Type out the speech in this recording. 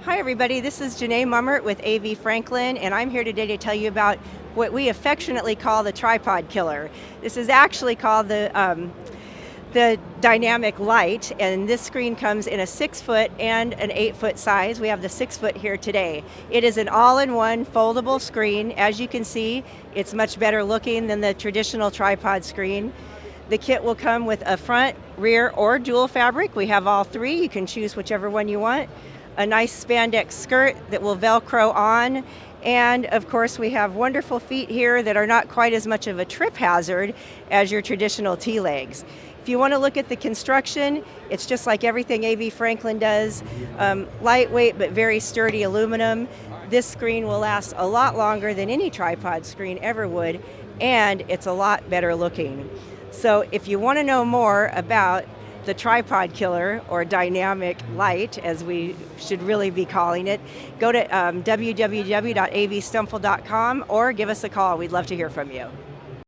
Hi everybody, this is Janae Mummert with AV Franklin, and I'm here today to tell you about what we affectionately call the tripod killer. This is actually called the dynamic light, and this screen comes in a 6-foot and an 8-foot size. We have the 6-foot here today. It is an all-in-one foldable screen. As you can see, it's much better looking than the traditional tripod screen. The kit will come with a front, rear, or dual fabric. We have all three. You can choose whichever one you want. A nice spandex skirt that will Velcro on. And of course, we have wonderful feet here that are not quite as much of a trip hazard as your traditional T-legs. If you want to look at the construction, it's just like everything AV Franklin does. Lightweight but very sturdy aluminum. This screen will last a lot longer than any tripod screen ever would, and it's a lot better looking. So if you want to know more about the tripod killer, or dynamic light, as we should really be calling it, go to www.avstumple.com or give us a call. We'd love to hear from you.